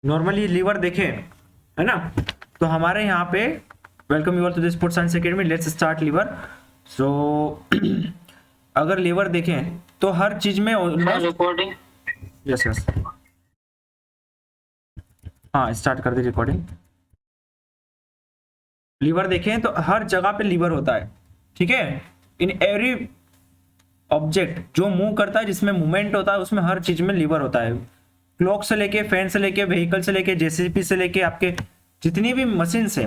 Normally liver देखें, है ना, तो हमारे यहाँ पे welcome you all to the sports science academy, let's start lever. So अगर लीवर देखें तो हर चीज में ऑलमोस्ट रिकॉर्डिंग। यस यस, हाँ स्टार्ट कर दी रिकॉर्डिंग। लीवर देखें तो हर जगह पे लीवर होता है, ठीक है। इन एवरी ऑब्जेक्ट जो मूव करता है, जिसमें मूवमेंट होता है, उसमें हर चीज में लीवर होता है। क्लॉक से लेके, फैन से लेके, व्हीकल से लेके, जेसीबी से लेके, आपके जितनी भी मशीन है,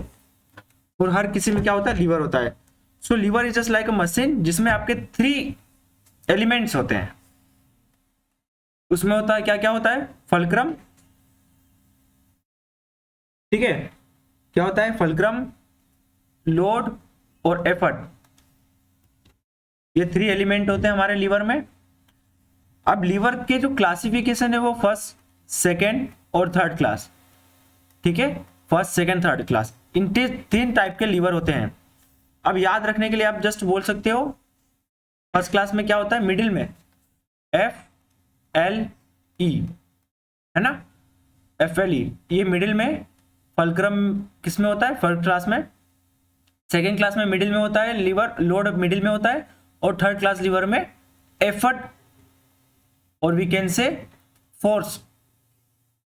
और हर किसी में क्या होता है, लीवर होता है। So lever is just like a machine जिसमें आपके 3 एलिमेंट्स होते हैं। उसमें होता है क्या क्या होता है, फलक्रम, ठीक है, क्या होता है, फलक्रम, लोड और एफर्ट। ये 3 एलिमेंट होते हैं हमारे लीवर में। अब लीवर के जो क्लासिफिकेशन है वो फर्स्ट, सेकेंड और थर्ड क्लास, ठीक है। फर्स्ट, सेकेंड, थर्ड क्लास, इन 3 टाइप के लीवर होते हैं। अब याद रखने के लिए आप जस्ट बोल सकते हो, फर्स्ट क्लास में क्या होता है, मिडिल में FLE, है ना, FLE, ये मिडिल में। फलक्रम किस में होता है, फर्स्ट क्लास में। सेकेंड क्लास में मिडिल में होता है लीवर, लोड मिडिल में होता है। और थर्ड क्लास लीवर में एफर्ट, और we can say force,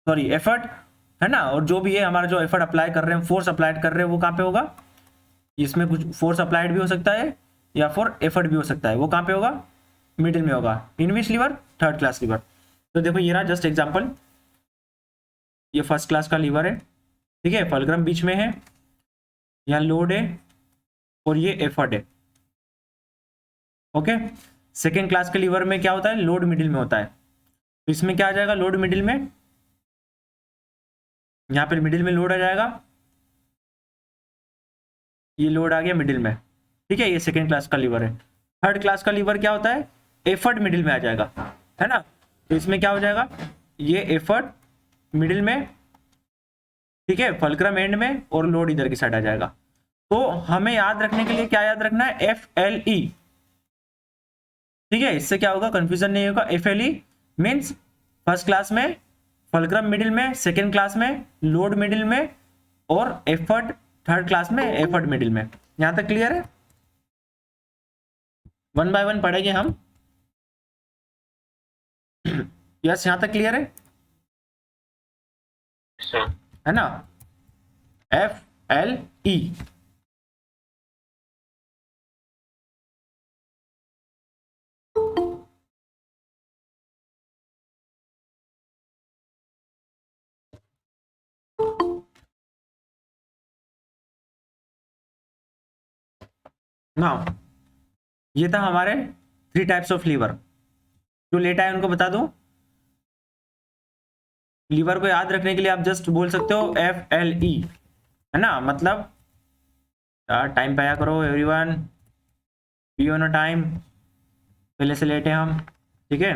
sorry effort, है ना। और जो भी है हमारा, जो एफर्ट अप्लाई कर रहे हैं, फोर्स अप्लाइड कर रहे हैं, वो कहाँ पे होगा, इसमें कुछ फोर्स अप्लाइड भी हो सकता है या फिर एफर्ट भी हो सकता है, वो कहाँ पे होगा, मिडिल में होगा। इन विच लीवर, थर्ड क्लास लीवर। तो देखो ये रहा जस्ट एग्जांपल, ये फर्स्ट क्लास का लीवर है, ठीक है, फलक्रम बीच में है, यहाँ लोड है, और ये एफर्ट है, ओके। सेकेंड क्लास के लीवर में क्या होता है, लोड मिडिल में होता है। तो इसमें क्या आ जाएगा, लोड मिडिल में, यहाँ पे मिडिल में लोड आ जाएगा, ये लोड आ गया मिडिल में, ठीक है, ये सेकेंड क्लास का लीवर है। थर्ड क्लास का लीवर क्या होता है, एफर्ट मिडिल में आ जाएगा, है ना। तो इसमें क्या हो जाएगा, ये एफर्ट मिडिल में, ठीक है, फलक्रम एंड में, और लोड इधर की साइड आ जाएगा। तो हमें याद रखने के लिए क्या याद रखना है, FLE, ठीक है। इससे क्या होगा, कंफ्यूजन नहीं होगा। FLE मीन्स फर्स्ट क्लास में फलक्रम मिडिल में, सेकेंड क्लास में लोड मिडिल में, और एफर्ट थर्ड क्लास में एफर्ट मिडिल में। यहां तक क्लियर है, 1 बाय 1 पढ़ेंगे हम। यस, यहां तक क्लियर है ना, FLE। नाउ ये था हमारे 3 टाइप्स ऑफ लीवर। जो लेट आए उनको बता दो। लीवर को याद रखने के लिए आप जस्ट बोल सकते हो FLE, है ना। मतलब टाइम पाया करो everyone, be on a time, पहले से लेट है हम, ठीक है।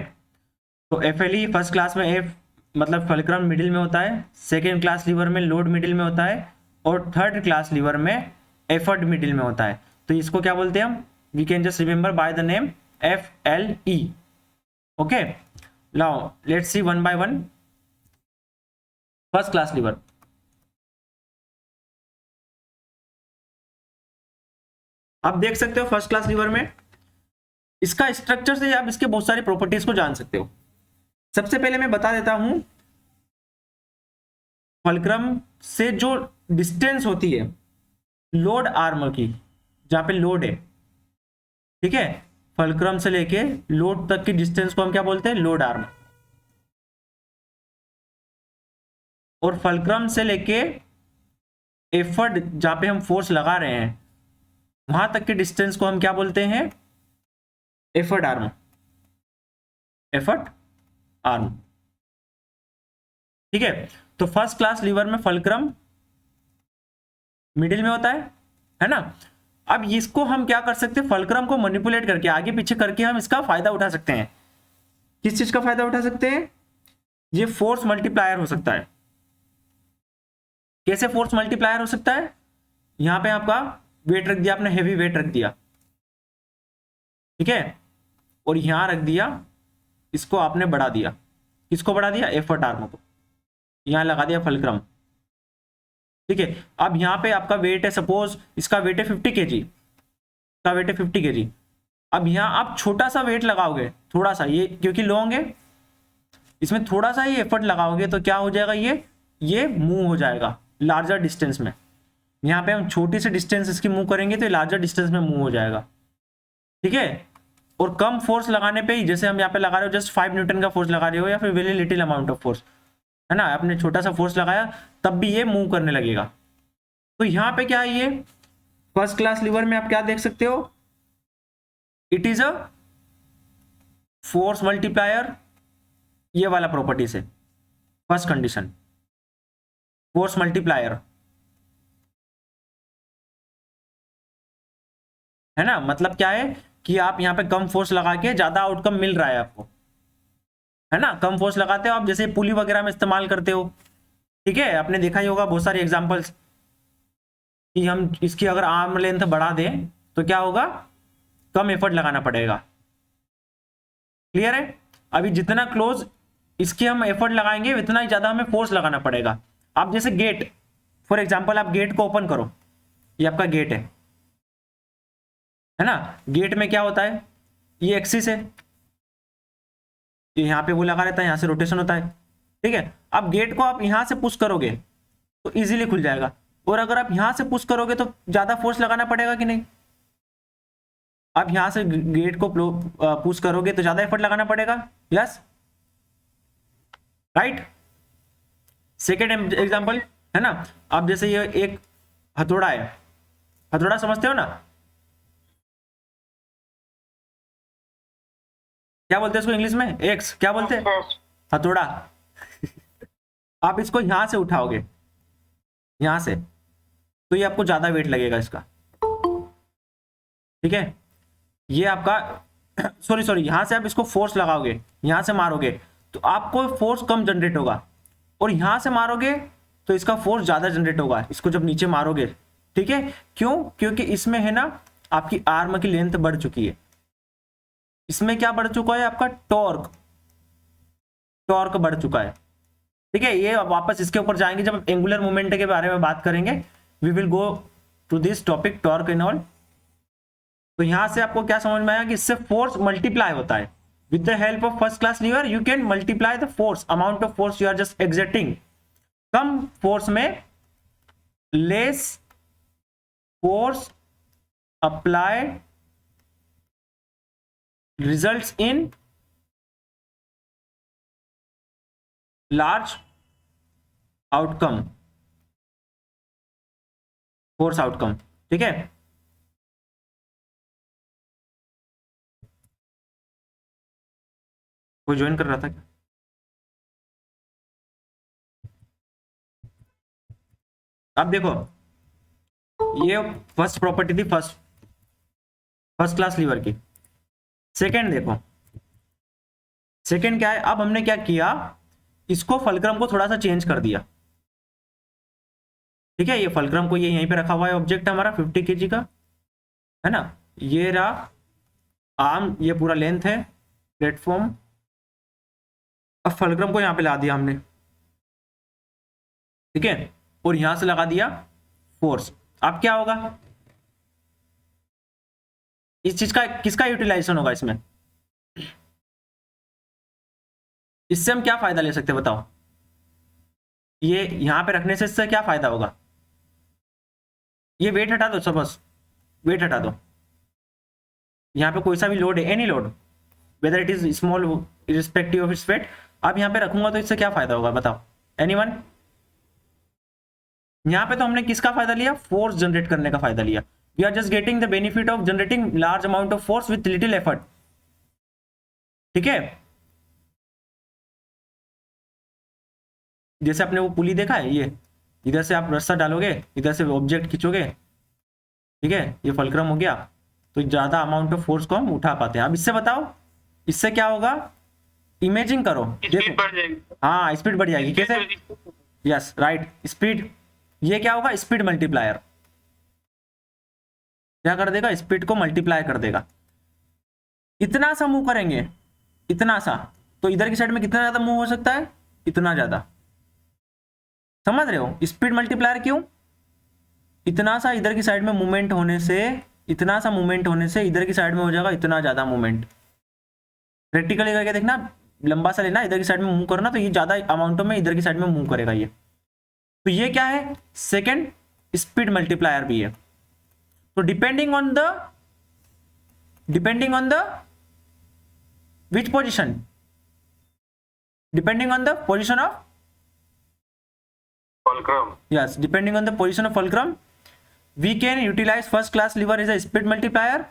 तो FLE फर्स्ट क्लास में एफ मतलब फलक्रम मिडिल में होता है, सेकेंड क्लास लीवर में लोड मिडिल में होता है, और थर्ड क्लास लीवर में एफर्ट मिडिल में होता है। तो इसको क्या बोलते हैं हम, we can just remember by the name FLE, okay. Now let's see 1 by 1। First class liver, आप देख सकते हो फर्स्ट क्लास लीवर में इसका स्ट्रक्चर से आप इसके बहुत सारी प्रॉपर्टीज को जान सकते हो। सबसे पहले मैं बता देता हूं, फलक्रम से जो डिस्टेंस होती है लोड आर्म की, जहां पे लोड है, ठीक है, फलक्रम से लेके लोड तक की डिस्टेंस को हम क्या बोलते हैं, लोड आर्म। और फलक्रम से लेके एफर्ट, जहां पे हम फोर्स लगा रहे हैं, वहां तक के डिस्टेंस को हम क्या बोलते हैं, एफर्ट आर्म, एफर्ट आर्म, ठीक है। तो फर्स्ट क्लास लीवर में फलक्रम मिडिल में होता है ना। अब इसको हम क्या कर सकते हैं, फलक्रम को मैनिपुलेट करके, आगे पीछे करके हम इसका फायदा उठा सकते हैं। किस चीज का फायदा उठा सकते हैं, ये फोर्स मल्टीप्लायर हो सकता है। कैसे फोर्स मल्टीप्लायर हो सकता है, यहां पे आपका वेट रख दिया आपने, हेवी वेट रख दिया, ठीक है, और यहां रख दिया, इसको आपने बढ़ा दिया, किसको बढ़ा दिया, एफर्ट आर्म को, यहाँ लगा दिया फलक्रम, ठीक है। अब यहाँ पे आपका वेट है, सपोज इसका वेट है 50 kg, इसका वेट है 50 kg। अब यहाँ आप छोटा सा वेट लगाओगे, थोड़ा सा, ये क्योंकि लॉन्ग है, इसमें थोड़ा सा ही एफर्ट लगाओगे तो क्या हो जाएगा, ये मूव हो जाएगा लार्जर डिस्टेंस में। यहाँ पे हम छोटी सी डिस्टेंस इसकी मूव करेंगे तो ये लार्जर डिस्टेंस में मूव हो जाएगा, ठीक है। और कम फोर्स लगाने पे ही, जैसे हम यहाँ पे लगा रहे हो जस्ट 5 न्यूटन का फोर्स लगा रहे हो या फिर very little amount of force, है ना, आपने छोटा सा फोर्स लगाया तब भी ये मूव करने लगेगा। तो यहाँ पे क्या है, ये फर्स्ट क्लास लीवर में आप क्या देख सकते हो, it is a force multiplier, ये वाला प्रॉपर्टी से फर्स्ट कंडीशन, फोर्स मल्टीप्लायर, है ना। मतलब क्या है कि आप यहाँ पे कम फोर्स लगा के ज्यादा आउटकम मिल रहा है आपको, है ना। कम फोर्स लगाते हो आप, जैसे पुली वगैरह में इस्तेमाल करते हो, ठीक है। आपने देखा ही होगा बहुत सारी एग्जांपल्स कि हम इसकी अगर आर्म लेंथ बढ़ा दें तो क्या होगा, कम एफर्ट लगाना पड़ेगा, क्लियर है। अभी जितना क्लोज इसके हम एफर्ट लगाएंगे उतना ही ज्यादा हमें फोर्स लगाना पड़ेगा। आप जैसे गेट, फॉर एग्जांपल आप गेट को ओपन करो, ये आपका गेट है ना। गेट में क्या होता है, ये एक्सिस है, यहाँ पे वो लगा रहता है, यहाँ से रोटेशन होता है, ठीक है। अब गेट को आप यहाँ से पुश करोगे तो इजीली खुल जाएगा, और अगर आप यहाँ से पुश करोगे तो ज्यादा फोर्स लगाना पड़ेगा कि नहीं। आप यहाँ से गेट को पुश करोगे तो ज्यादा एफर्ट लगाना पड़ेगा, यस, राइट। सेकेंड एग्जाम्पल, है ना। अब जैसे ये एक हथौड़ा है, हथौड़ा समझते हो ना, क्या बोलते हैं इसको इंग्लिश में, एक्स, क्या बोलते हैं, हथौड़ा। आप इसको यहां से उठाओगे, यहां से, तो ये आपको ज्यादा वेट लगेगा इसका, ठीक है। ये आपका सॉरी यहां से आप इसको फोर्स लगाओगे, यहां से मारोगे तो आपको फोर्स कम जनरेट होगा, और यहां से मारोगे तो इसका फोर्स ज्यादा जनरेट होगा, इसको जब नीचे मारोगे, ठीक है। क्यों, क्योंकि इसमें है ना आपकी आर्म की लेंथ बढ़ चुकी है, इसमें क्या बढ़ चुका है, आपका टॉर्क, टॉर्क बढ़ चुका है, ठीक है। ये वापस इसके ऊपर जाएंगे जब एंगुलर मोमेंट के बारे में बात करेंगे, we will go to this topic, torque and all. तो यहां से आपको क्या समझ में आया कि इससे फोर्स मल्टीप्लाई होता है, with the help of first class lever you can multiply the force, amount of force you are just exerting. कम फोर्स में less force applied results in large outcome, force outcome, ठीक है। कोई join कर रहा था क्या, अब देखो ये फर्स्ट प्रॉपर्टी थी, फर्स्ट क्लास लीवर की। सेकंड देखो, सेकंड क्या है, अब हमने क्या किया, इसको फलक्रम को थोड़ा सा चेंज कर दिया, ठीक है। ये फलक्रम को ये यहीं पे रखा हुआ है, ऑब्जेक्ट हमारा 50 kg का, है ना। ये रहा आर्म, ये पूरा लेंथ है प्लेटफॉर्म। अब फलक्रम को यहाँ पे ला दिया हमने, ठीक है, और यहां से लगा दिया फोर्स। अब क्या होगा, इस चीज का किसका यूटिलाइजेशन होगा इसमें, इससे हम क्या फायदा ले सकते हैं बताओ, ये यहां पे रखने से इससे क्या फायदा होगा, ये वेट हटा दो, सब बस वेट हटा दो, यहाँ पे कोई सा भी लोड है, any load, whether it is small irrespective of its weight, अब यहाँ पे रखूंगा तो इससे क्या फायदा होगा बताओ, एनीवन। यहाँ पे तो हमने किसका फायदा लिया, फोर्स जनरेट करने का फायदा लिया, we are just getting the benefit of generating large amount of force with little effort, ठीक है। जैसे आपने वो पुली देखा है, ये इधर से आप रस्सा डालोगे, इधर से ऑब्जेक्ट खींचोगे, ठीक है, ये फलक्रम हो गया, तो ज्यादा अमाउंट ऑफ फोर्स को हम उठा पाते हैं। अब इससे बताओ, इससे क्या होगा, इमेजिन करो, देखो, हाँ स्पीड बढ़ जाएगी, कैसे, यस राइट, स्पीड, ये क्या होगा, स्पीड मल्टीप्लायर, क्या कर देगा, स्पीड को मल्टीप्लाई कर देगा। इतना सा मूव करेंगे, इतना सा, तो इधर की साइड में कितना ज्यादा मूव हो सकता है, इतना ज्यादा, समझ रहे हो? स्पीड मल्टीप्लायर क्यों? इतना सा इधर की साइड में मूवमेंट होने से, इतना सा मूवमेंट होने से इधर की साइड में हो जाएगा इतना ज्यादा मूवमेंट। प्रैक्टिकली करके देखना, लंबा सा लेना, इधर की साइड में मूव करना, तो ये ज्यादा अमाउंटों में इधर की साइड में मूव करेगा ये। तो ये क्या है? सेकेंड स्पीड मल्टीप्लायर भी है। तो depending on the which position, depending on the position of fulcrum. yes, depending on the position of fulcrum, we can utilize first class lever as a speed multiplier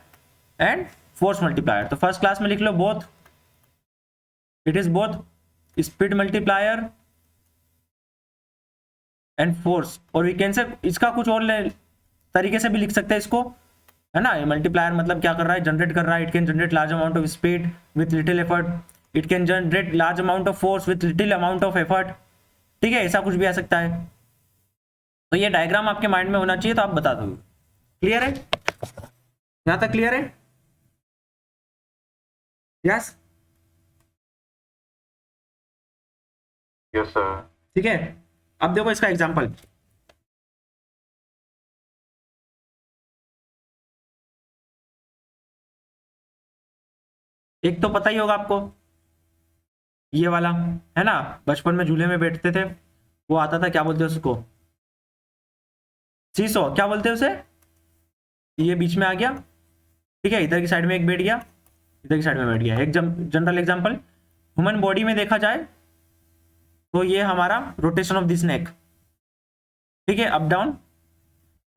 and force multiplier. तो first class में लिख लो both, it is both speed multiplier and force. और we can say इसका कुछ और तरीके से भी लिख सकते हैं इसको, है ना। मल्टीप्लायर मतलब क्या कर रहा है? जनरेट कर रहा है। It can generate large amount of speed with little effort, it can generate large amount of force with little amount of effort. ठीक है, ऐसा कुछ भी आ सकता है। तो ये डायग्राम आपके माइंड में होना चाहिए, तो आप बता दो। क्लियर है? यहां तक क्लियर है? Yes, Yes, sir. ठीक है। अब देखो इसका एग्जांपल, एक तो पता ही होगा आपको, ये वाला, है ना। बचपन में झूले में बैठते थे, वो आता था, क्या बोलते हैं उसको? सीसो, क्या बोलते हैं उसे? ये बीच में आ गया, ठीक है, इधर की साइड में एक बैठ गया, इधर की साइड में बैठ गया। एक जनरल एग्जांपल, ह्यूमन बॉडी में देखा जाए तो ये हमारा रोटेशन ऑफ दिस नेक, ठीक है, अप डाउन।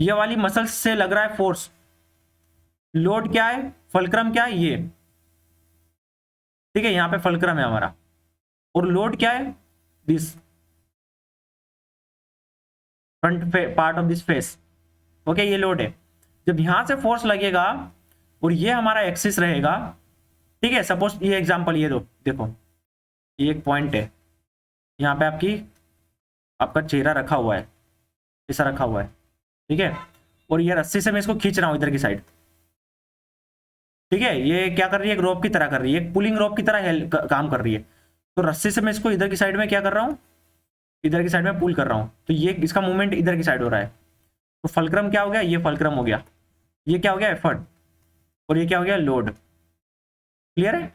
ये वाली मसल्स से लग रहा है फोर्स, लोड क्या है? फलक्रम क्या है? ये, ठीक है, यहां पे फलक्रम है हमारा, और लोड क्या है? This front part of this face, okay, ये लोड है। जब यहां से फोर्स लगेगा और ये हमारा एक्सिस रहेगा, ठीक है, सपोज ये एग्जांपल, ये दो देखो, ये एक पॉइंट है, यहाँ पे आपका चेहरा रखा हुआ है, ऐसा रखा हुआ है, ठीक है, और ये रस्सी से मैं इसको खींच रहा हूं इधर की साइड, ठीक है। ये क्या कर रही है? एक रोप की तरह कर रही है, एक पुलिंग रोप की तरह काम कर रही है। तो रस्सी से मैं इसको इधर की साइड में क्या कर रहा हूँ? इधर की साइड में पुल कर रहा हूँ, तो ये इसका मूवमेंट इधर की साइड हो रहा है। तो फलक्रम क्या हो गया? ये फलक्रम हो गया। ये क्या हो गया? एफर्ट। और ये क्या हो गया? लोड। क्लियर है?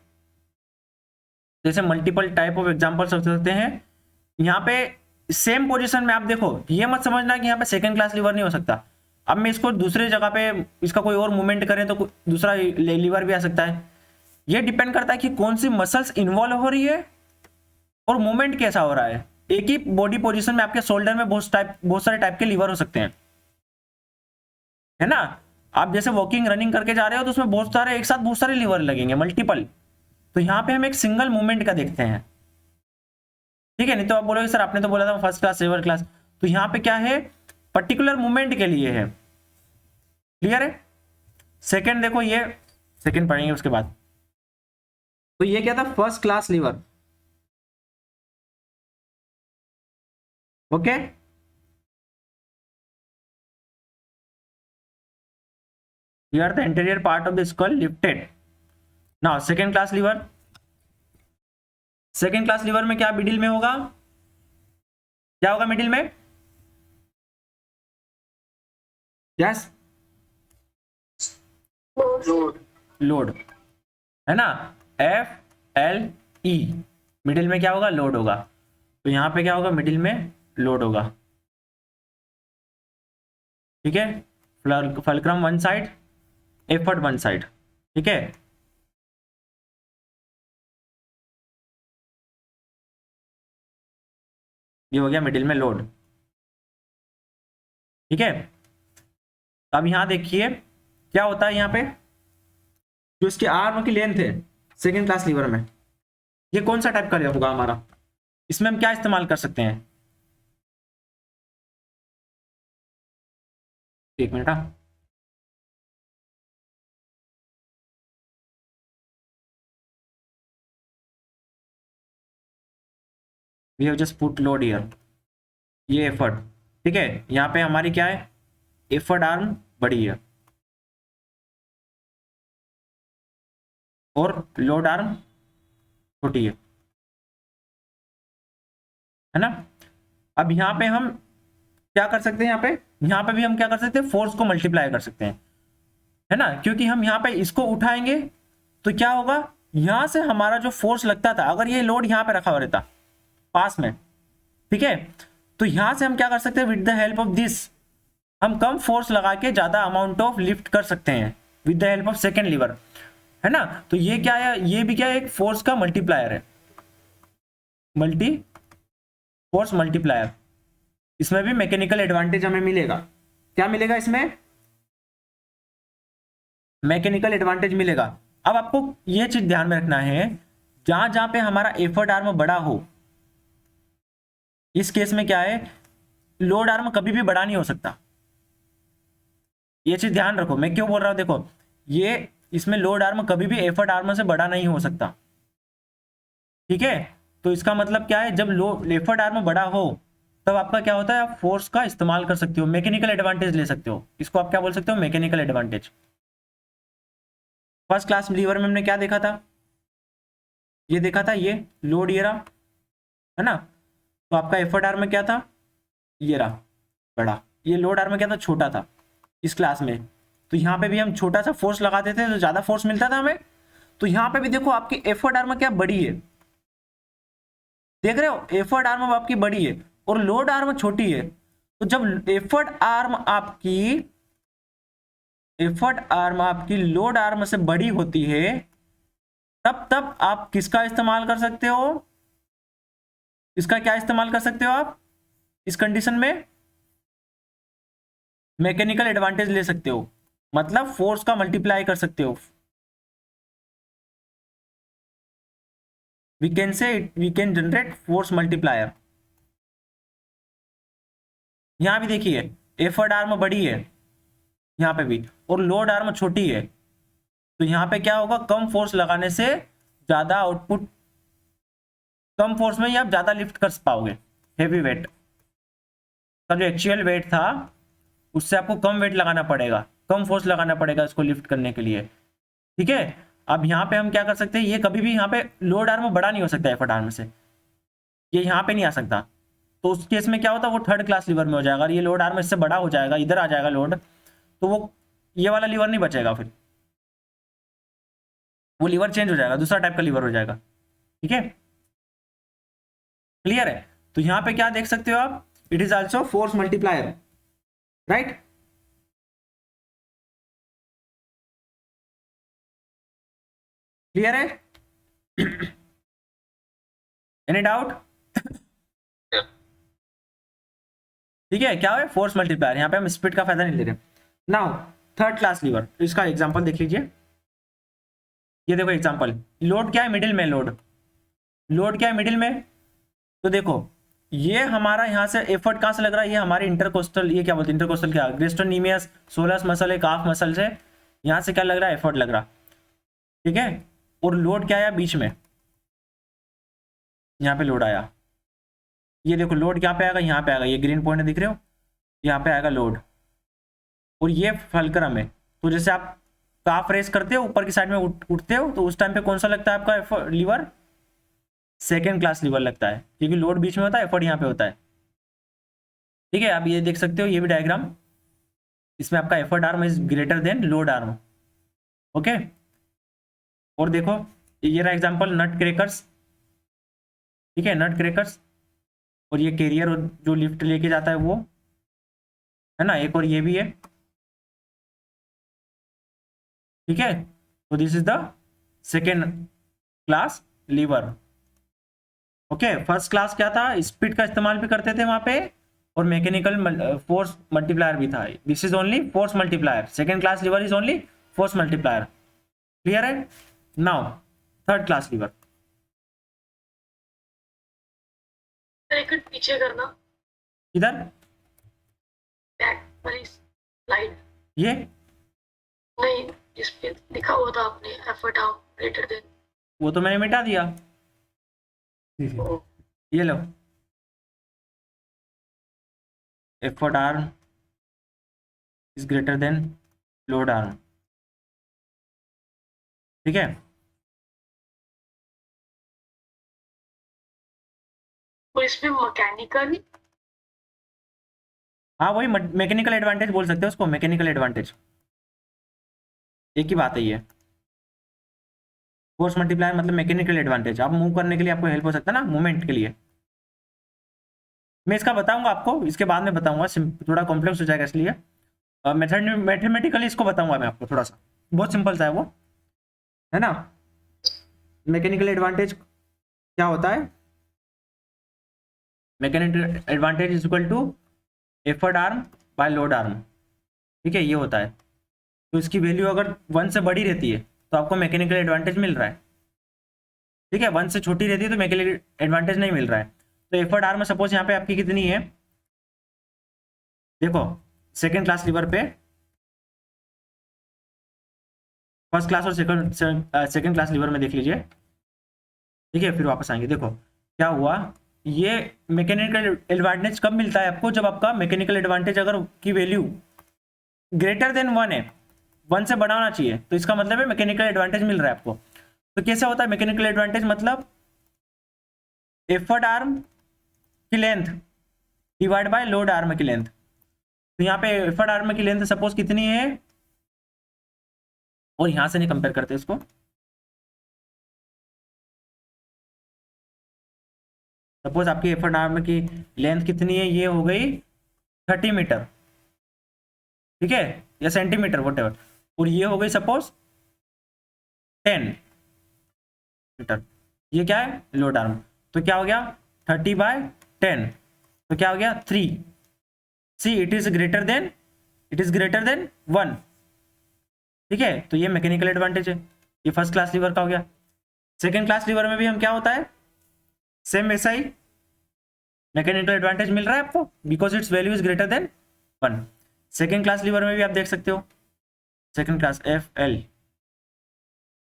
जैसे मल्टीपल टाइप ऑफ एग्जांपल्स हो सकते हैं। यहाँ पे सेम पोजीशन में आप देखो, ये मत समझना कि यहाँ पे सेकंड क्लास लीवर नहीं हो सकता। अब मैं इसको दूसरे जगह पे, इसका कोई और मूवमेंट करें तो दूसरा लीवर भी आ सकता है। ये डिपेंड करता है कि कौन सी मसल्स इन्वॉल्व हो रही है और मूवमेंट कैसा हो रहा है। एक ही बॉडी पोजीशन में आपके शोल्डर में बहुत सारे टाइप के लीवर हो सकते हैं, है ना। आप जैसे वॉकिंग रनिंग करके जा रहे हो तो उसमें बहुत सारे एक साथ बहुत सारे लीवर लगेंगे, मल्टीपल। तो यहाँ पे हम एक सिंगल मूवमेंट का देखते हैं, ठीक है। नहीं तो आप बोलोगे सर आपने तो बोला था फर्स्ट क्लास सेकंड क्लास, तो यहाँ पे क्या है? पर्टिकुलर मूवमेंट के लिए है। क्लियर है? सेकंड देखो, ये सेकंड पढ़ेंगे उसके बाद। तो ये क्या था? First class liver, okay. Here the anterior part of the skull lifted. Now second class liver, second class lever में क्या मिडिल में होगा? क्या होगा मिडिल में? यस, लोड, है ना। FLE, मिडिल में क्या होगा? लोड होगा। तो यहां पे क्या होगा? मिडिल में लोड होगा, ठीक है। Fulcrum one side, effort one side, ठीक है। ये हो गया मिडिल में लोड, ठीक है। अब यहां देखिए क्या होता है, यहाँ पे जो इसके आर्म की लेंथ है सेकेंड क्लास लीवर में, ये कौन सा टाइप का होगा हमारा? इसमें हम क्या इस्तेमाल कर सकते हैं? एक मिनट, हाँ। We have just put load here, ये एफर्ट, ठीक है। यहाँ पे हमारी क्या है? एफर्ट आर्म बड़ी है और लोड आर्म छोटी है ना। अब यहाँ पे हम क्या कर सकते हैं, यहाँ पे भी हम क्या कर सकते हैं, फोर्स को मल्टीप्लाई कर सकते हैं, है ना, क्योंकि हम यहाँ पे इसको उठाएंगे तो क्या होगा, यहां से हमारा जो फोर्स लगता था, अगर ये लोड यहाँ पे रखा हुआ रहता पास में, ठीक है, तो यहां से हम क्या कर सकते हैं, with the help of this हम कम फोर्स लगा के ज्यादा अमाउंट ऑफ लिफ्ट कर सकते हैं with the help of second lever, है ना। तो ये क्या है, ये भी क्या है, एक फोर्स का मल्टीप्लायर है, मल्टी फोर्स मल्टीप्लायर। इसमें भी मैकेनिकल एडवांटेज हमें मिलेगा। क्या मिलेगा इसमें, मैकेनिकल एडवांटेज मिलेगा। अब आपको यह चीज ध्यान में रखना है, जहां जहां पे हमारा एफर्ट आर्म बड़ा हो, इस केस में क्या है, लोड आर्म कभी भी बड़ा नहीं हो सकता। ये चीज ध्यान रखो, मैं क्यों बोल रहा हूं, देखो ये इसमें लोड आर्म कभी भी एफर्ट आर्म से बड़ा नहीं हो सकता, ठीक है। तो इसका मतलब क्या है, जब एफर्ट आर्म बड़ा हो तब आपका क्या होता है, आप फोर्स का इस्तेमाल कर सकते हो, मैकेनिकल एडवांटेज ले सकते हो, इसको आप क्या बोल सकते हो, mechanical advantage. First class lever में हमने क्या देखा था, ये देखा था, ये लोड ये रहा, है ना, तो आपका एफर्ट आर्म क्या था, ये रहा बड़ा, ये लोड आर्म क्या था, छोटा था इस क्लास में। तो यहाँ पे भी हम छोटा सा फोर्स लगाते थे तो ज्यादा फोर्स मिलता था हमें। तो यहाँ पे भी देखो आपकी एफर्ट आर्म क्या बड़ी है, देख रहे हो, एफर्ट आर्म आपकी बड़ी है और लोड आर्म छोटी है। तो जब एफर्ट आर्म आपकी लोड आर्म से बड़ी होती है, तब आप किसका इस्तेमाल कर सकते हो, इसका क्या इस्तेमाल कर सकते हो आप इस कंडीशन में, मैकेनिकल एडवांटेज ले सकते हो, मतलब फोर्स का मल्टीप्लाई कर सकते हो। We can generate force multiplier. यहां भी देखिए एफर्ट आर्म बड़ी है यहाँ पे भी और लोड आर्म छोटी है, तो यहाँ पे क्या होगा, कम फोर्स लगाने से ज्यादा आउटपुट, कम फोर्स में ही आप ज्यादा लिफ्ट कर पाओगे। हेवी वेट का जो एक्चुअल वेट था उससे आपको कम वेट लगाना पड़ेगा, कम फोर्स लगाना पड़ेगा इसको लिफ्ट करने के लिए, ठीक है। अब यहाँ पे हम क्या कर सकते हैं, ये कभी भी यहाँ पे लोड आर्म बड़ा नहीं हो सकता एफर्ट आर्म से, ये यहाँ पे नहीं आ सकता। तो उस केस में क्या होता है, वो थर्ड क्लास लीवर में हो जाएगा, और ये लोड आर्म इससे बड़ा हो जाएगा, इधर आ जाएगा लोड, तो वो ये वाला लीवर नहीं बचेगा, फिर वो लीवर चेंज हो जाएगा, दूसरा टाइप का लीवर हो जाएगा, ठीक है, क्लियर है। तो यहाँ पे क्या देख सकते हो आप, it is also force multiplier, right. Clear है, एनी डाउट, Yeah. ठीक है। क्या है, फोर्स मल्टीप्लायर, यहाँ पे हम स्पीड का फायदा नहीं ले रहे। नाउ थर्ड क्लास लीवर, इसका एग्जांपल देख लीजिए, ये देखो एग्जांपल, लोड क्या है मिडिल में, लोड क्या है मिडिल में, तो देखो ये हमारा यहाँ से एफर्ट कहाँ से लग रहा है, ये हमारे इंटरकोस्टल, ये क्या बोलते हैं इंटरकोस्टल, क्या ग्रेस्टोनीमियस सोलस मसल है, काफ मसल से यहाँ से क्या लग रहा है, एफर्ट लग रहा, ठीक है। और लोड क्या आया बीच में, यहाँ पे लोड आया, ये देखो लोड यहाँ पे आएगा, यहाँ पे आएगा, ये ग्रीन पॉइंट दिख रहे हो, यहाँ पे आएगा लोड, और ये फलक्रम है। तो जैसे आप काफ रेस करते हो, ऊपर की साइड में उठते हो, तो उस टाइम पे कौन सा लगता है आपका लीवर, सेकेंड क्लास लीवर लगता है, क्योंकि लोड बीच में होता है, एफर्ट यहाँ पे होता है, ठीक है। आप ये देख सकते हो, ये भी डायग्राम, इसमें आपका effort arm is greater than load arm, okay. और देखो ये रहा एग्जांपल नट क्रैकर्स, ठीक है, नट क्रैकर्स, और ये कैरियर जो लिफ्ट लेके जाता है वो, है ना, एक और ये भी है, ठीक है। तो this is the second class liver, okay. First class क्या था, स्पीड का इस्तेमाल भी करते थे वहां पे, और मैकेनिकल फोर्स मल्टीप्लायर भी था, this is only force multiplier, second class lever is only force multiplier, clear है। Now third class lever, bracket पीछे करना, इधर बैक वाली स्लाइड ये नहीं, जिस पे लिखा हुआ था आपने एफर्ट आउट ग्रेटर देन, वो तो मैंने मिटा दिया, ये लो, effort arm is greater than load arm, ठीक है। और इसमें मैकेनिकल हाँ वही मैकेनिकल एडवांटेज बोल सकते हो उसको, मैकेनिकल एडवांटेज, एक ही बात है ये। फोर्स मल्टीप्लायर मतलब मैकेनिकल एडवांटेज, आप मूव करने के लिए आपको हेल्प हो सकता है ना, मूवमेंट के लिए। मैं इसका बताऊंगा आपको, इसके बाद में बताऊंगा, थोड़ा कॉम्प्लेक्स हो जाएगा इसलिए। मेथड मैथमेटिकली इसको बताऊंगा मैं आपको, थोड़ा सा बहुत सिंपल सा है वो, है ना। मैकेनिकल एडवांटेज क्या होता है, mechanical advantage is equal to effort arm by load arm, ठीक है, ये होता है। तो इसकी वैल्यू अगर 1 से बड़ी रहती है तो आपको मैकेनिकल एडवांटेज मिल रहा है, ठीक है, 1 से छोटी रहती है तो मैकेनिकल एडवांटेज नहीं मिल रहा है। तो एफर्ट आर्म सपोज यहाँ पे आपकी कितनी है, देखो सेकेंड क्लास लीवर पे, फर्स्ट क्लास और सेकंड क्लास लीवर में देख लीजिए, ठीक है, फिर वापस आएंगे। देखो क्या हुआ, ये मैकेनिकल एडवांटेज कब मिलता है आपको, जब आपका मैकेनिकल एडवांटेज अगर की वैल्यू ग्रेटर देन 1 है, 1 से बड़ा होना चाहिए, तो इसका मतलब है मैकेनिकल एडवांटेज मिल रहा है आपको। तो कैसे होता है मैकेनिकल एडवांटेज, मतलब एफर्ट आर्म की length divide by load arm की लेंथ। तो यहाँ पे एफर्ट आर्म की लेंथ सपोज कितनी है, और यहां से नहीं कंपेयर करते इसको, सपोज आपकी एफर्ट आर्म की लेंथ कितनी है, ये हो गई 30 मीटर, ठीक है, या सेंटीमीटर वट, और ये हो गई सपोज 10 मीटर, ये क्या है लोड आर्म। तो क्या हो गया 30/10, तो क्या हो गया 3, see it is greater then 1, ठीक है। तो ये मैकेनिकल एडवांटेज है, ये फर्स्ट क्लास लीवर का हो गया। सेकेंड क्लास लीवर में भी हम क्या होता है, सेम वैसा ही मैकेनिकल एडवांटेज मिल रहा है आपको, because it's value is greater then 1। Second class lever में भी आप देख सकते हो, सेकेंड क्लास FL,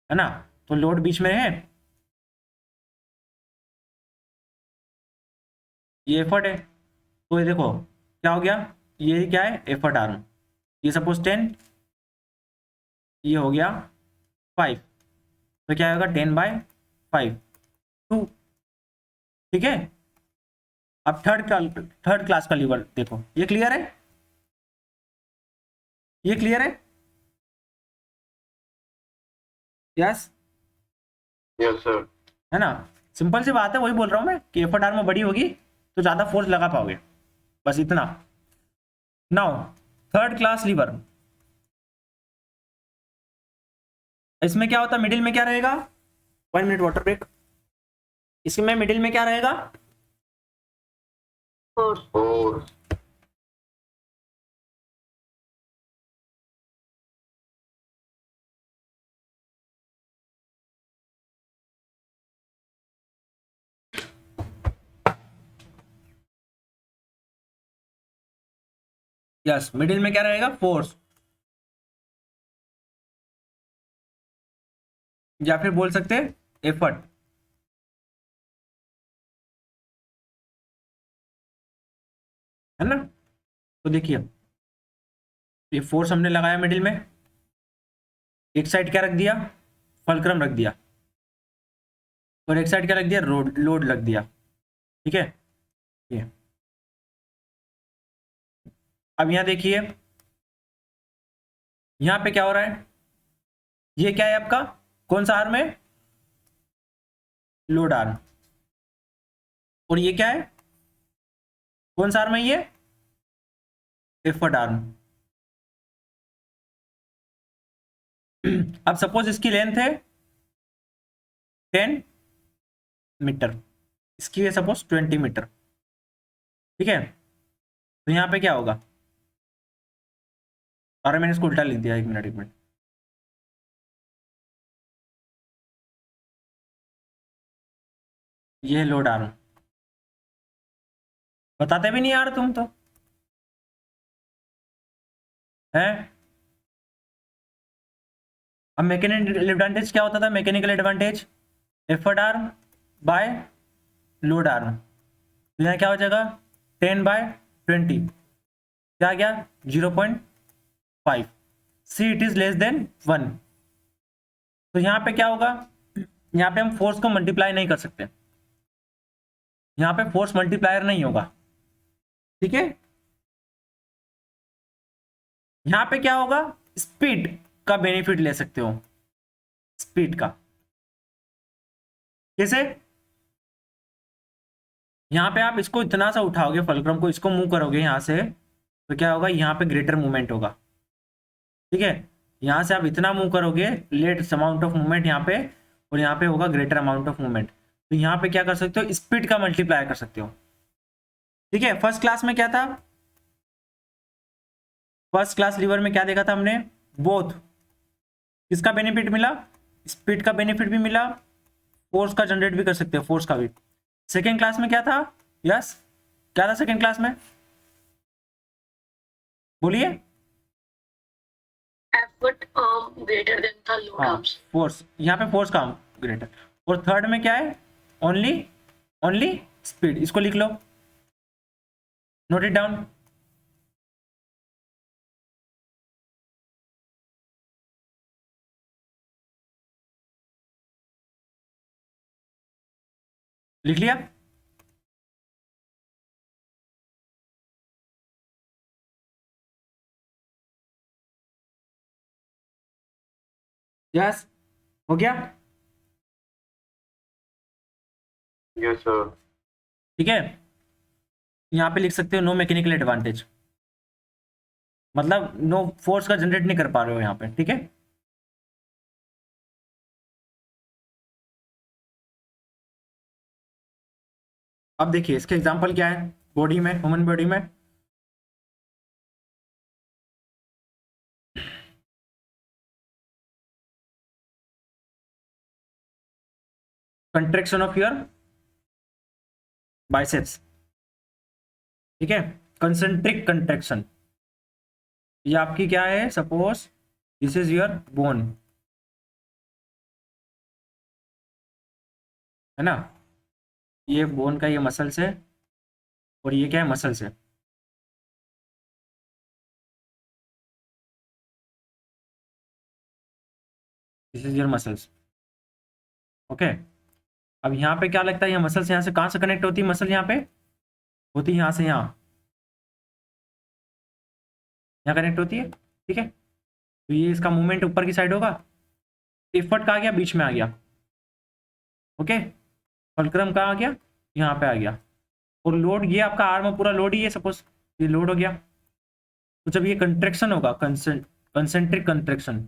है ना, तो लोड बीच में है, ये एफर्ट है, तो ये देखो क्या हो गया, ये क्या है एफर्ट आर्म, ये सपोज 10, ये हो गया 5, तो क्या होगा 10/5, 2, ठीक है। अब थर्ड क्लास का लीवर देखो, ये क्लियर है, ये क्लियर है, यस, यस सर। है ना, सिंपल सी बात है, वही बोल रहा हूं मैं कि एफर्ट आर्म बड़ी होगी तो ज्यादा फोर्स लगा पाओगे, बस इतना। नाउ थर्ड क्लास लीवर, इसमें क्या होता है, मिडिल में क्या रहेगा, 1 मिनट वाटर ब्रेक, इसमें मिडिल में क्या रहेगा, फोर्स। फोर्स। यस, मिडिल में क्या रहेगा फोर्स, या फिर बोल सकते हैं एफर्ट, है ना। तो देखिए ये फोर्स हमने लगाया मिडिल में, एक साइड क्या रख दिया, फलक्रम रख दिया, और एक साइड क्या रख दिया, लोड रख दिया, ठीक है। ये अब यहां देखिए, यहां पे क्या हो रहा है, ये क्या है आपका, कौन सा आर्म है, लोड आर्म, और ये क्या है, कौन सा आर्म है ये, एफर्ट आर्म। अब सपोज इसकी लेंथ है 10 मीटर, इसकी है सपोज 20 मीटर, ठीक है। तो यहाँ पे क्या होगा, और मैंने इसको उल्टा लिख दिया, एक मिनट, ये है लोड आर्म, बताते भी नहीं यार तुम तो, है। अब मैकेनिकल एडवांटेज क्या होता था, mechanical advantage effort arm by load arm, तो यहाँ क्या हो जाएगा 10/20, क्या आ गया 0.5, see it is less than 1। तो यहाँ पे क्या होगा, यहाँ पे हम फोर्स को मल्टीप्लाई नहीं कर सकते, यहाँ पे फोर्स मल्टीप्लायर नहीं होगा, ठीक है। यहाँ पे क्या होगा, स्पीड का बेनिफिट ले सकते हो, स्पीड का। कैसे? यहाँ पे आप इसको इतना सा उठाओगे फलक्रम को, इसको मूव करोगे यहाँ से, तो क्या होगा, यहाँ पे ग्रेटर मूवमेंट होगा। ठीक है, यहाँ से आप इतना मूव करोगे, लेट अमाउंट ऑफ मूवमेंट यहाँ पे, और यहाँ पे होगा ग्रेटर अमाउंट ऑफ मूवमेंट। तो यहाँ पे क्या कर सकते हो, स्पीड का मल्टीप्लाई कर सकते हो। ठीक है, फर्स्ट क्लास में क्या था, फर्स्ट क्लास लीवर में क्या देखा था हमने, बोथ, किसका बेनिफिट मिला, स्पीड का बेनिफिट भी मिला, फोर्स का जनरेट भी कर सकते हो, फोर्स का भी। सेकेंड क्लास में क्या था, यस क्या था सेकेंड क्लास में, बोलिए। Effort greater than the load हाँ आर्म्स। फोर्स, यहाँ पे फोर्स का ग्रेटर। और थर्ड में क्या है, ओनली ओनली स्पीड। इसको लिख लो, नोट इट डाउन। लिख लिया? यस, हो गया? Yes, sir. ठीक है, यहाँ पे लिख सकते हो नो मैकेनिकल एडवांटेज, मतलब नो फोर्स का जनरेट नहीं कर पा रहे हो यहाँ पे। ठीक है, अब देखिए इसके एग्जांपल क्या है, बॉडी में, ह्यूमन बॉडी में कंट्रेक्शन ऑफ योर बाइसेप्स। ठीक है, कंसेंट्रिक कंट्रेक्शन, ये आपकी क्या है, suppose this is your bone, है ना, ये बोन का ये मसल्स है, और ये क्या है, मसल्स है। This is your muscles. Okay, अब यहाँ पे क्या लगता है, ये मसल्स यहाँ से कहाँ से कनेक्ट होती है, मसल यहाँ पे होती है, यहाँ से यहाँ कनेक्ट होती है। ठीक है, तो ये इसका मूवमेंट ऊपर की साइड होगा, एफर्ट कहाँ गया, बीच में आ गया। ओके, फुलक्रम कहाँ आ गया, यहाँ पे आ गया, और लोड ये आपका आर्म पूरा लोड ही है, सपोज ये लोड हो गया। तो जब ये कंट्रेक्शन होगा, कंसेंट्रिक कंट्रेक्शन,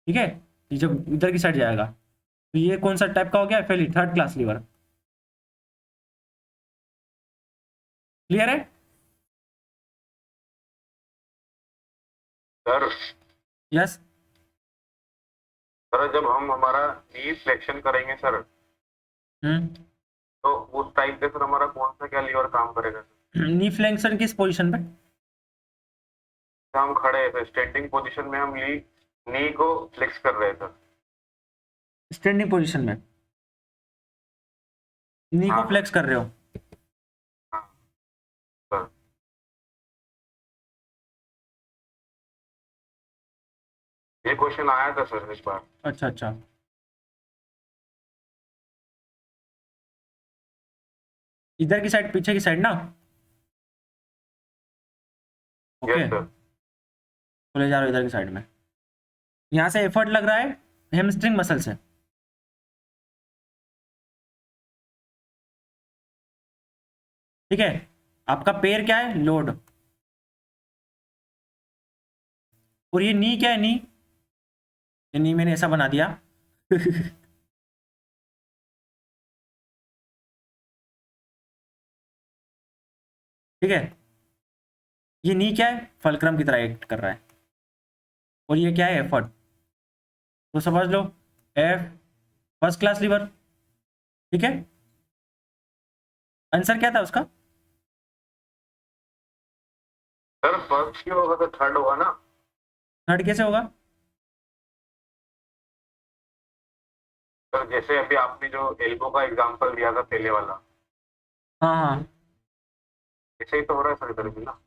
ठीक है, ये जब इधर की साइड जाएगा, तो ये कौन सा टाइप का हो गया, एफएलई, थर्ड क्लास लीवर। क्लियर है? Sir, yes. सर जब हम हमारा नी फ्लेक्शन करेंगे सर, तो उस टाइम पे सर हमारा कौन सा क्या लीवर काम करेगा सर? नी फ्लेक्शन किस पोजीशन पे, तो हम खड़े हैं सर, स्टैंडिंग पोजीशन में हम नी को फ्लेक्स कर रहे हैं सर। स्टैंडिंग पोजीशन में नी को हाँ। फ्लेक्स कर रहे हो? हाँ सर। ये क्वेश्चन आया था सर इस बार। अच्छा अच्छा, इधर की साइड, पीछे की साइड ना। Okay, yes sir. तो ले जा रहे हो इधर की साइड में, यहाँ से एफर्ट लग रहा है हैमस्ट्रिंग मसल से। ठीक है, आपका पैर क्या है, लोड, और ये नी क्या है, नी, ये नी मैंने ऐसा बना दिया ठीक है, ये नी क्या है, फलक्रम की तरह एक्ट कर रहा है, और ये क्या है, एफर्ट। तो समझ लो, एफ फर्स्ट क्लास लीवर। ठीक है, आंसर क्या था उसका, सर फर्स्ट क्यों होगा तो थर्ड होगा ना? थर्ड कैसे होगा? सर जैसे अभी आपने जो एल्बो का एग्जांपल दिया था पहले वाला, हाँ हाँ, ऐसे ही तो हो रहा है सर इधर भी ना।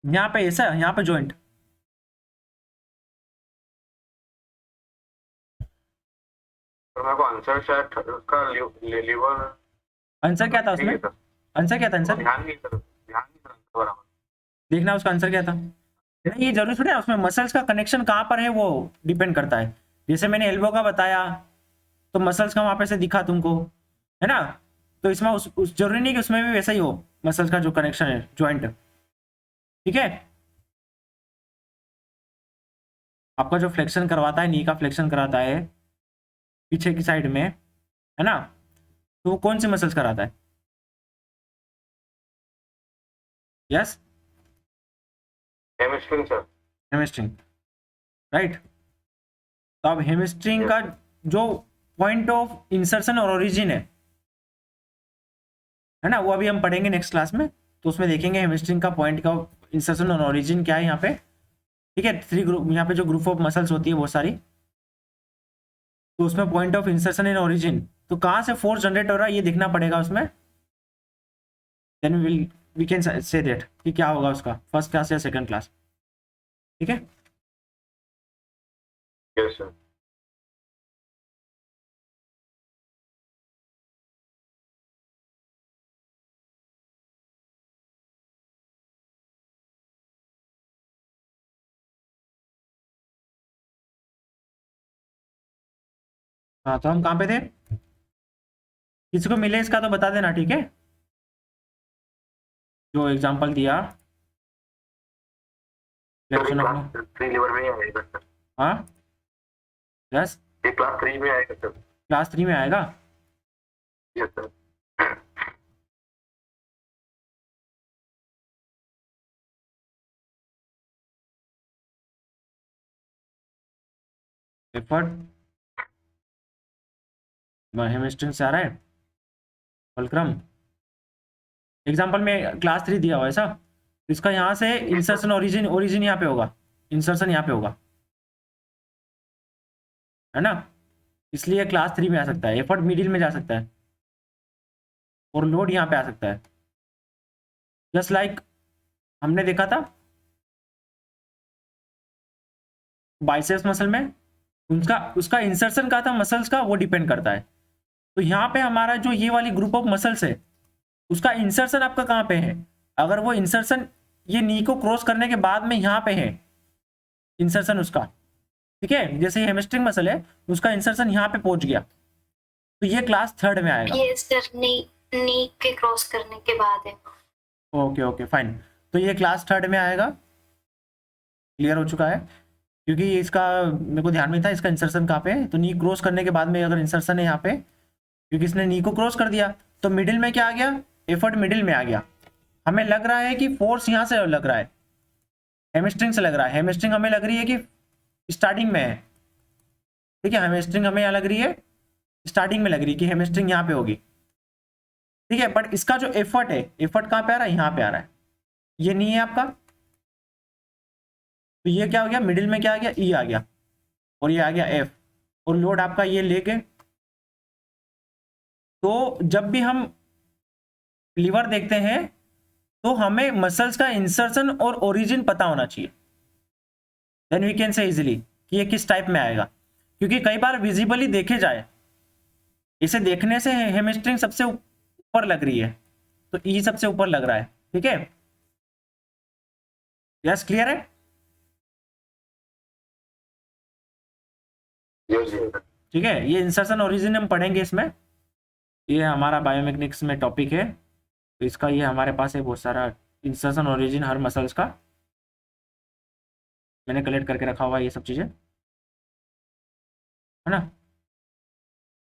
यहाँ पे ऐसा, यहाँ पे जॉइंट, तो मेरे को आंसर शायद उसका लीवर। आंसर क्या था ठीक है उसमें, सर, आंसर क्या था, आंसर ध्यान नहीं सर, ध्यान नहीं सर। बराबर। देखना उसका आंसर क्या था। नहीं, ये जरूरी थोड़ी है, उसमें मसल्स का कनेक्शन कहाँ पर है वो डिपेंड करता है। जैसे मैंने एल्बो का बताया तो मसल्स का वहां पे से दिखा तुमको, है ना। तो इसमें उस जरूरी नहीं कि उसमें भी वैसा ही हो मसल्स का जो कनेक्शन है ज्वाइंट। ठीक है, आपका जो फ्लेक्शन करवाता है, नी का फ्लेक्शन कराता है पीछे की साइड में, है ना, तो वो कौन सी मसल्स कराता है? Yes, hamstring sir. Hamstring, right. तो अब हेमस्ट्रिंग यस का सर। जो पॉइंट ऑफ इंसर्शन और ओरिजिन है ना, वो अभी हम पढ़ेंगे नेक्स्ट क्लास में। तो उसमें देखेंगे हेमस्ट्रिंग का पॉइंट का इंसर्शन और ओरिजिन क्या है यहाँ पे। ठीक है, 3 ग्रुप यहाँ पे जो ग्रुप ऑफ मसल्स होती है बहुत सारी, तो उसमें point of insertion and origin, तो कहाँ से फोर्स जनरेट हो रहा है ये देखना पड़ेगा उसमें। Then we can say that कि क्या होगा उसका फर्स्ट क्लास या सेकंड क्लास। ठीक है, यस सर। हाँ तो हम कहाँ पे थे, किसी को मिले इसका तो बता देना, ठीक है, जो एग्जाम्पल दिया सर ये फ्लेक्शन ऑफ। क्लास 3 लेवल में ही आएगा सर। हाँ, यस, ये क्लास 3 में आएगा सर। क्लास 3 में आएगा। Yes sir. एफर्ट हेमस्ट्रिंग से आ रहा है, फुलक्रम एग्जाम्पल में क्लास 3 दिया हुआ है ऐसा। इसका यहाँ से इंसर्शन ओरिजिन, ओरिजिन यहाँ पे होगा, इंसर्शन यहाँ पे होगा, है ना, इसलिए क्लास 3 में आ सकता है। एफर्ट मिडिल में जा सकता है और लोड यहाँ पे आ सकता है। जस्ट लाइक हमने देखा था बाइसेप्स मसल में, उनका उसका इंसर्शन का था मसल्स का, वो डिपेंड करता है। तो यहाँ पे हमारा जो ये वाली ग्रुप ऑफ मसल्स है उसका इंसर्शन आपका कहाँ पे है, अगर वो इंसर्शन ये नी को क्रॉस करने के बाद में यहाँ पे है इंसर्शन उसका, ठीक है, जैसे हेमस्ट्रिंग मसल है उसका इंसर्शन यहाँ पे पहुंच गया, तो ये क्लास 3 में आएगा। ये सर नी के क्रॉस करने के बाद है। ओके ओके फाइन, तो ये क्लास 3 में आएगा। क्लियर हो चुका है, क्योंकि इसका मेरे को ध्यान में था इसका इंसर्शन कहाँ पे है, तो नी क्रॉस करने के बाद में अगर इंसर्शन है यहाँ पे, क्योंकि इसने नी को क्रॉस कर दिया, तो मिडिल में क्या आ गया, एफर्ट मिडिल में आ गया। हमें लग रहा है कि फोर्स यहाँ से लग रहा है, हेमस्ट्रिंग से लग रहा है, हेमस्ट्रिंग हमें लग रही है कि स्टार्टिंग में है, ठीक है, हेमस्ट्रिंग हमें यहाँ लग रही है स्टार्टिंग में लग रही है कि हेमस्ट्रिंग यहाँ पे होगी, ठीक है, बट इसका जो एफर्ट है, एफर्ट कहाँ पे आ रहा है, यहाँ पे आ रहा है, ये नहीं है आपका, तो ये क्या हो गया, मिडिल में क्या आ गया, ई आ गया, और ये आ गया एफ, और लोड आपका ये लेके, तो जब भी हम लीवर देखते हैं तो हमें मसल्स का इंसर्शन और ओरिजिन पता होना चाहिए, then we can say easily कि ये किस टाइप में आएगा, क्योंकि कई बार विजिबली देखे जाए, इसे देखने से हेमस्ट्रिंग सबसे ऊपर लग रही है, तो ई सबसे ऊपर लग रहा है, ठीक है, यस क्लियर है। Yes sir. ठीक है, ये इंसर्शन ओरिजिन हम पढ़ेंगे इसमें, ये हमारा बायोमेकेनिक्स में टॉपिक है, तो इसका ये हमारे पास है बहुत सारा इंसर्शन ओरिजिन हर मसल्स का, मैंने कलेक्ट करके रखा हुआ है ये सब चीज़ें, है ना।